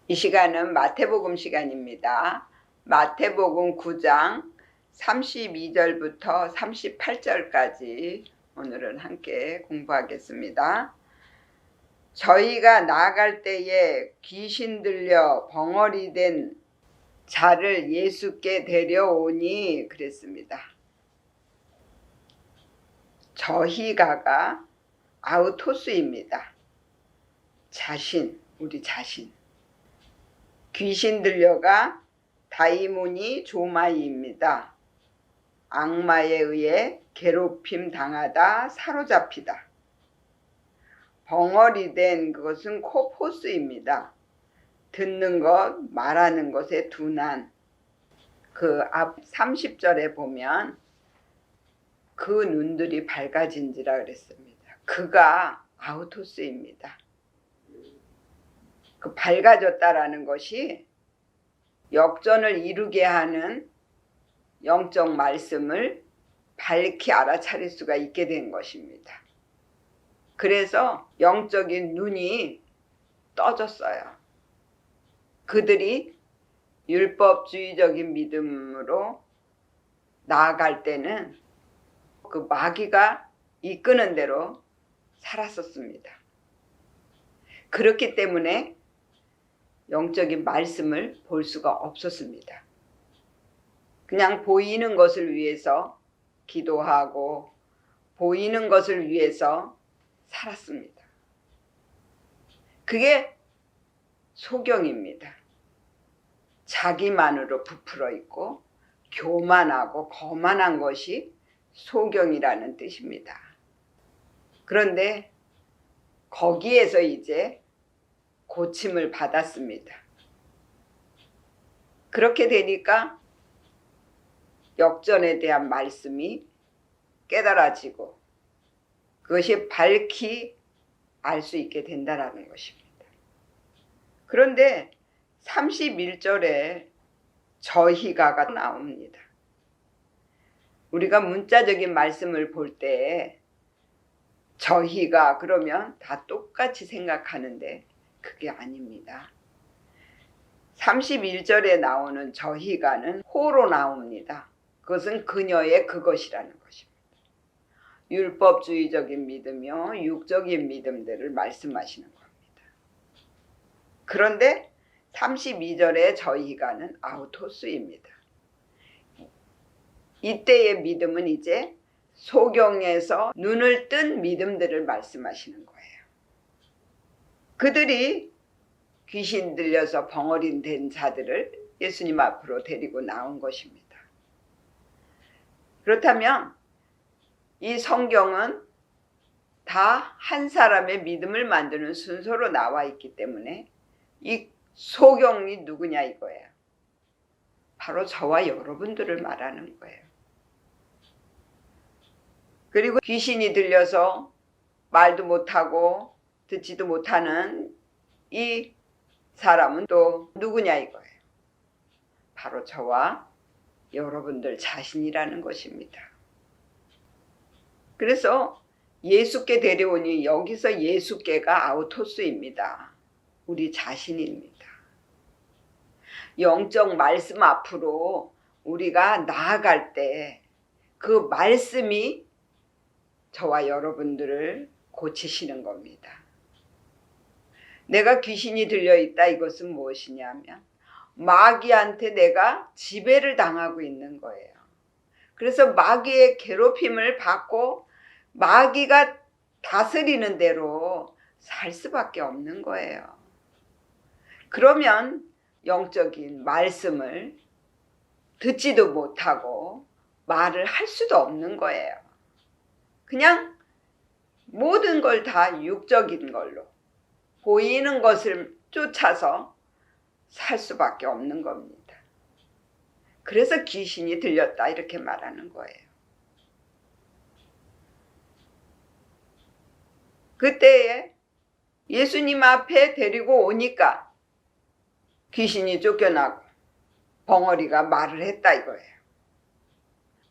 이 시간은 마태복음 시간입니다. 마태복음 9장 32절부터 38절까지 오늘은 함께 공부하겠습니다. 저희가 나아갈 때에 귀신 들려 벙어리 된 자를 예수께 데려오니 그랬습니다. 저희가가 아우토스입니다. 자신, 우리 자신. 귀신 들려가 다이모니 조마이입니다. 악마에 의해 괴롭힘 당하다 사로잡히다. 벙어리 된 그것은 코포스입니다. 듣는 것, 말하는 것에 둔한. 그 앞 30절에 보면 그 눈들이 밝아진지라 그랬습니다. 그가 아우토스입니다. 그 밝아졌다라는 것이 역전을 이루게 하는 영적 말씀을 밝히 알아차릴 수가 있게 된 것입니다. 그래서 영적인 눈이 떠졌어요. 그들이 율법주의적인 믿음으로 나아갈 때는 그 마귀가 이끄는 대로 살았었습니다. 그렇기 때문에 영적인 말씀을 볼 수가 없었습니다. 그냥 보이는 것을 위해서 기도하고 보이는 것을 위해서 살았습니다. 그게 소경입니다. 자기만으로 부풀어 있고 교만하고 거만한 것이 소경이라는 뜻입니다. 그런데 거기에서 이제 고침을 받았습니다. 그렇게 되니까 역전에 대한 말씀이 깨달아지고 그것이 밝히 알 수 있게 된다는 것입니다. 그런데 31절에 저희가가 나옵니다. 우리가 문자적인 말씀을 볼 때 저희가 그러면 다 똑같이 생각하는데 그게 아닙니다. 31절에 나오는 저희가는 호로 나옵니다. 그것은 그녀의 그것이라는 것입니다. 율법주의적인 믿음이요 육적인 믿음들을 말씀하시는 겁니다. 그런데 32절에 저희가는 아우토스입니다. 이때의 믿음은 이제 소경에서 눈을 뜬 믿음들을 말씀하시는 거예요. 그들이 귀신 들려서 벙어리 된 자들을 예수님 앞으로 데리고 나온 것입니다. 그렇다면 이 성경은 다 한 사람의 믿음을 만드는 순서로 나와 있기 때문에 이 소경이 누구냐 이거예요. 바로 저와 여러분들을 말하는 거예요. 그리고 귀신이 들려서 말도 못하고 듣지도 못하는 이 사람은 또 누구냐 이거예요. 바로 저와 여러분들 자신이라는 것입니다. 그래서 예수께 데려오니 여기서 예수께가 아우토스입니다. 우리 자신입니다. 영적 말씀 앞으로 우리가 나아갈 때 그 말씀이 저와 여러분들을 고치시는 겁니다. 내가 귀신이 들려있다 이것은 무엇이냐면 마귀한테 내가 지배를 당하고 있는 거예요. 그래서 마귀의 괴롭힘을 받고 마귀가 다스리는 대로 살 수밖에 없는 거예요. 그러면 영적인 말씀을 듣지도 못하고 말을 할 수도 없는 거예요. 그냥 모든 걸 다 육적인 걸로 보이는 것을 쫓아서 살 수밖에 없는 겁니다. 그래서 귀신이 들렸다 이렇게 말하는 거예요. 그때에 예수님 앞에 데리고 오니까 귀신이 쫓겨나고 벙어리가 말을 했다 이거예요.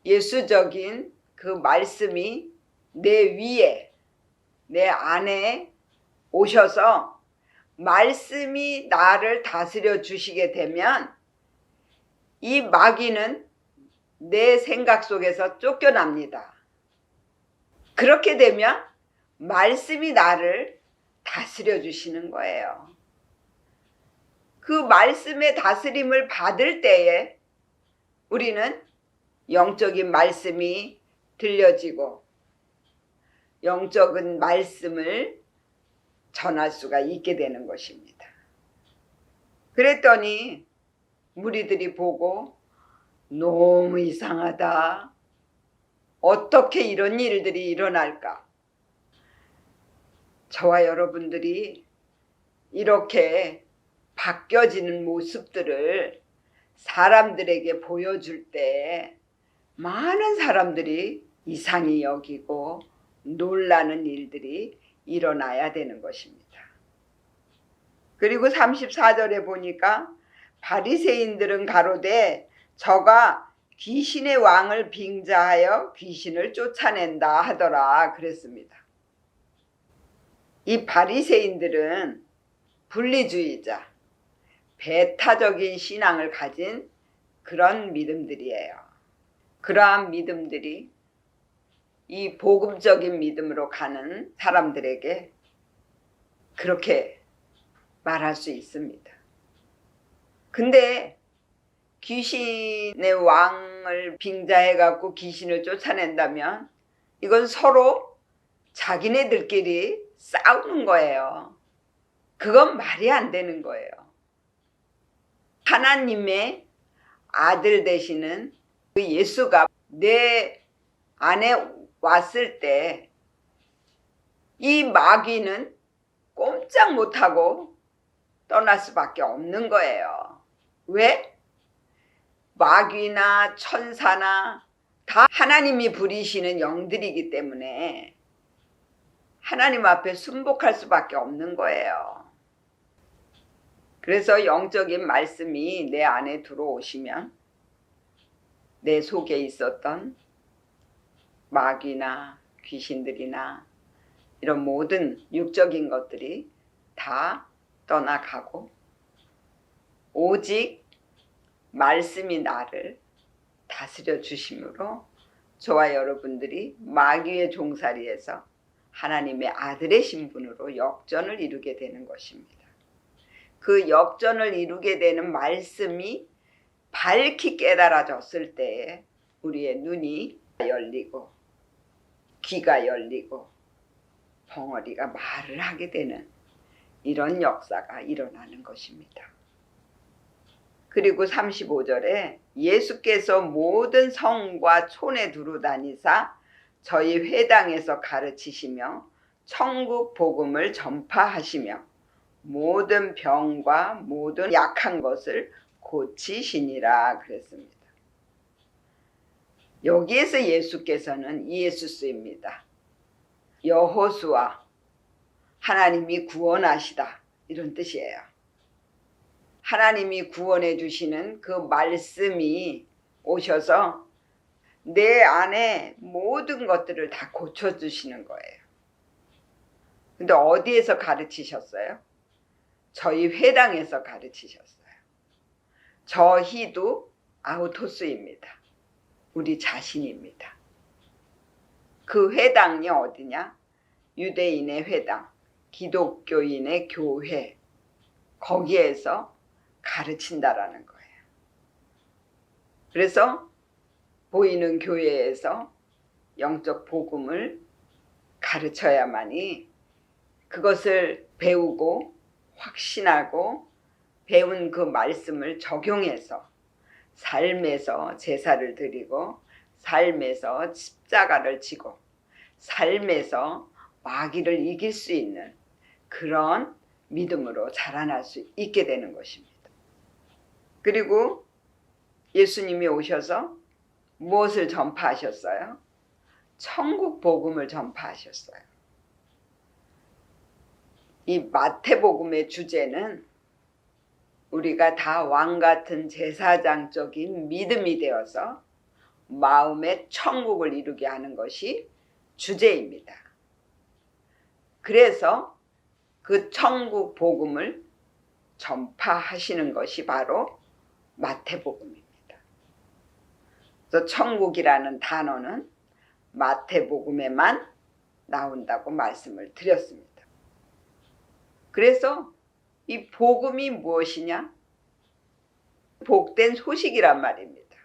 예수적인 그 말씀이 내 위에 내 안에 오셔서 말씀이 나를 다스려 주시게 되면 이 마귀는 내 생각 속에서 쫓겨납니다. 그렇게 되면 말씀이 나를 다스려 주시는 거예요. 그 말씀의 다스림을 받을 때에 우리는 영적인 말씀이 들려지고 영적인 말씀을 전할 수가 있게 되는 것입니다. 그랬더니 무리들이 보고 너무 이상하다. 어떻게 이런 일들이 일어날까? 저와 여러분들이 이렇게 바뀌어지는 모습들을 사람들에게 보여줄 때 많은 사람들이 이상히 여기고 놀라는 일들이 일어나야 되는 것입니다. 그리고 34절에 보니까 바리새인들은 가로되 저가 귀신의 왕을 빙자하여 귀신을 쫓아낸다 하더라 그랬습니다. 이 바리새인들은 분리주의자, 배타적인 신앙을 가진 그런 믿음들이에요. 그러한 믿음들이 이 복음적인 믿음으로 가는 사람들에게 그렇게 말할 수 있습니다. 근데 귀신의 왕을 빙자해 갖고 귀신을 쫓아낸다면 이건 서로 자기네들끼리 싸우는 거예요. 그건 말이 안 되는 거예요. 하나님의 아들 되시는 그 예수가 내 안에 왔을 때 이 마귀는 꼼짝 못하고 떠날 수밖에 없는 거예요. 왜? 마귀나 천사나 다 하나님이 부리시는 영들이기 때문에 하나님 앞에 순복할 수밖에 없는 거예요. 그래서 영적인 말씀이 내 안에 들어오시면 내 속에 있었던 마귀나 귀신들이나 이런 모든 육적인 것들이 다 떠나가고 오직 말씀이 나를 다스려 주심으로 저와 여러분들이 마귀의 종살이에서 하나님의 아들의 신분으로 역전을 이루게 되는 것입니다. 그 역전을 이루게 되는 말씀이 밝히 깨달아졌을 때에 우리의 눈이 열리고 귀가 열리고 벙어리가 말을 하게 되는 이런 역사가 일어나는 것입니다. 그리고 35절에 예수께서 모든 성과 촌에 두루 다니사 저희 회당에서 가르치시며 천국 복음을 전파하시며 모든 병과 모든 약한 것을 고치시니라 그랬습니다. 여기에서 예수께서는 이에수스입니다. 여호수아, 하나님이 구원하시다 이런 뜻이에요. 하나님이 구원해 주시는 그 말씀이 오셔서 내 안에 모든 것들을 다 고쳐주시는 거예요. 근데 어디에서 가르치셨어요? 저희 회당에서 가르치셨어요. 저희도 아우토스입니다. 우리 자신입니다. 그 회당이 어디냐? 유대인의 회당, 기독교인의 교회, 거기에서 가르친다라는 거예요. 그래서 보이는 교회에서 영적 복음을 가르쳐야만이 그것을 배우고 확신하고 배운 그 말씀을 적용해서 삶에서 제사를 드리고 삶에서 십자가를 지고 삶에서 마귀를 이길 수 있는 그런 믿음으로 자라날 수 있게 되는 것입니다. 그리고 예수님이 오셔서 무엇을 전파하셨어요? 천국 복음을 전파하셨어요. 이 마태복음의 주제는 우리가 다 왕같은 제사장적인 믿음이 되어서 마음의 천국을 이루게 하는 것이 주제입니다. 그래서 그 천국 복음을 전파하시는 것이 바로 마태복음입니다. 그래서 천국이라는 단어는 마태복음에만 나온다고 말씀을 드렸습니다. 그래서 이 복음이 무엇이냐? 복된 소식이란 말입니다.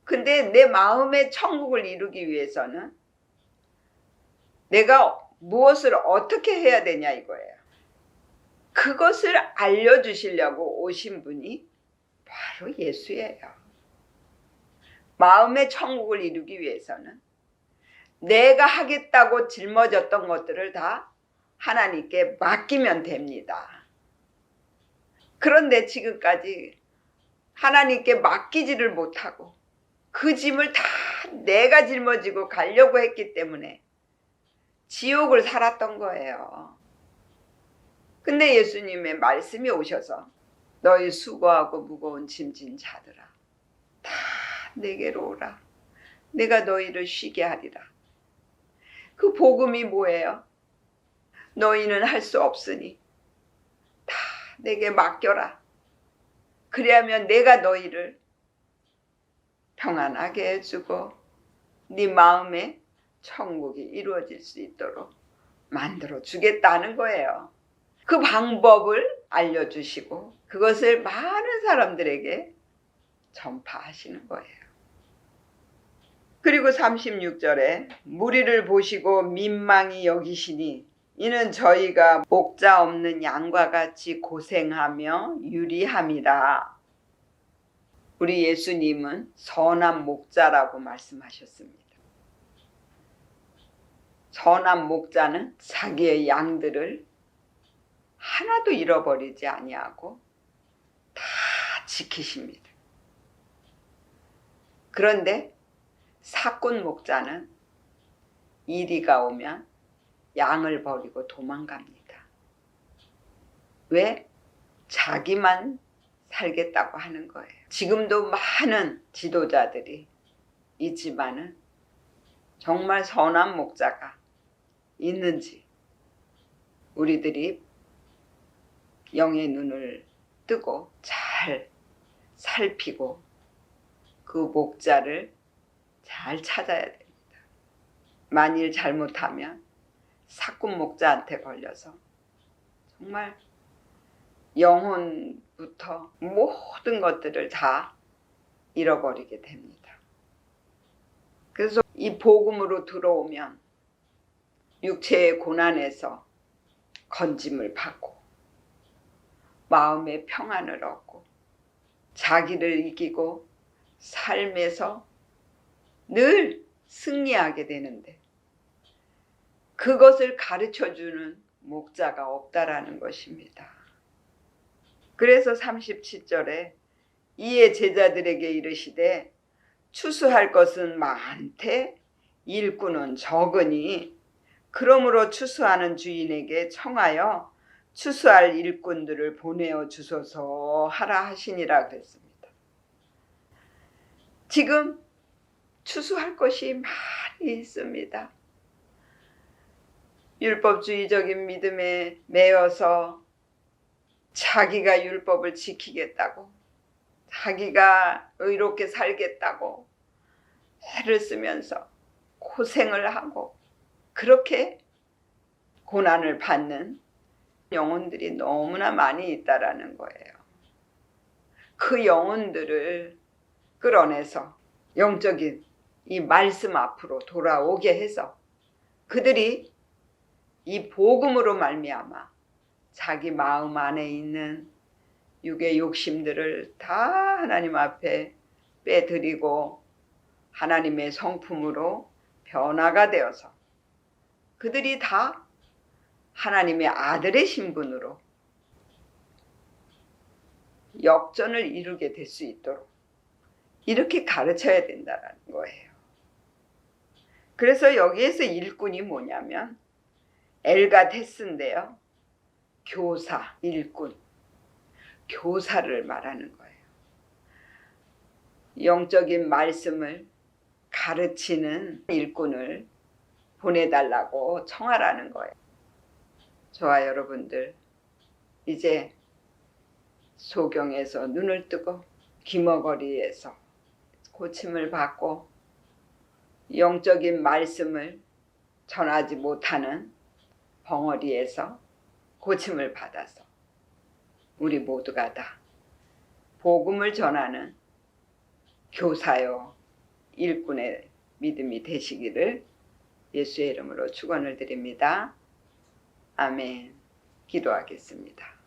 근데 내 마음의 천국을 이루기 위해서는 내가 무엇을 어떻게 해야 되냐 이거예요. 그것을 알려주시려고 오신 분이 바로 예수예요. 마음의 천국을 이루기 위해서는 내가 하겠다고 짊어졌던 것들을 다 하나님께 맡기면 됩니다. 그런데 지금까지 하나님께 맡기지를 못하고 그 짐을 다 내가 짊어지고 가려고 했기 때문에 지옥을 살았던 거예요. 근데 예수님의 말씀이 오셔서 너희 수고하고 무거운 짐진 자들아 다 내게로 오라. 내가 너희를 쉬게 하리라. 그 복음이 뭐예요? 너희는 할 수 없으니 다 내게 맡겨라. 그래야면 내가 너희를 평안하게 해주고 네 마음에 천국이 이루어질 수 있도록 만들어 주겠다는 거예요. 그 방법을 알려주시고 그것을 많은 사람들에게 전파하시는 거예요. 그리고 36절에 무리를 보시고 민망히 여기시니 이는 저희가 목자 없는 양과 같이 고생하며 유리함이라. 우리 예수님은 선한 목자라고 말씀하셨습니다. 선한 목자는 자기의 양들을 하나도 잃어버리지 아니하고 다 지키십니다. 그런데 사꾼 목자는 이리가 오면 양을 버리고 도망갑니다. 왜? 자기만 살겠다고 하는 거예요. 지금도 많은 지도자들이 있지만은 정말 선한 목자가 있는지 우리들이 영의 눈을 뜨고 잘 살피고 그 목자를 잘 찾아야 됩니다. 만일 잘못하면 사꾼 목자한테 걸려서 정말 영혼부터 모든 것들을 다 잃어버리게 됩니다. 그래서 이 복음으로 들어오면 육체의 고난에서 건짐을 받고 마음의 평안을 얻고 자기를 이기고 삶에서 늘 승리하게 되는데 그것을 가르쳐주는 목자가 없다라는 것입니다. 그래서 37절에 이에 제자들에게 이르시되 추수할 것은 많되 일꾼은 적으니 그러므로 추수하는 주인에게 청하여 추수할 일꾼들을 보내어 주소서 하라 하시니라 그랬습니다. 지금 추수할 것이 많이 있습니다. 율법주의적인 믿음에 매여서 자기가 율법을 지키겠다고 자기가 의롭게 살겠다고 애를 쓰면서 고생을 하고 그렇게 고난을 받는 영혼들이 너무나 많이 있다라는 거예요. 그 영혼들을 끌어내서 영적인 이 말씀 앞으로 돌아오게 해서 그들이 이 복음으로 말미암아 자기 마음 안에 있는 육의 욕심들을 다 하나님 앞에 빼드리고 하나님의 성품으로 변화가 되어서 그들이 다 하나님의 아들의 신분으로 역전을 이루게 될 수 있도록 이렇게 가르쳐야 된다는 거예요. 그래서 여기에서 일꾼이 뭐냐면 엘가 테스인데요. 교사, 일꾼, 교사를 말하는 거예요. 영적인 말씀을 가르치는 일꾼을 보내달라고 청하라는 거예요. 저와 여러분들 이제 소경에서 눈을 뜨고 귀머거리에서 고침을 받고 영적인 말씀을 전하지 못하는 벙어리에서 고침을 받아서 우리 모두가 다 복음을 전하는 교사요 일꾼의 믿음이 되시기를 예수의 이름으로 축원을 드립니다. 아멘. 기도하겠습니다.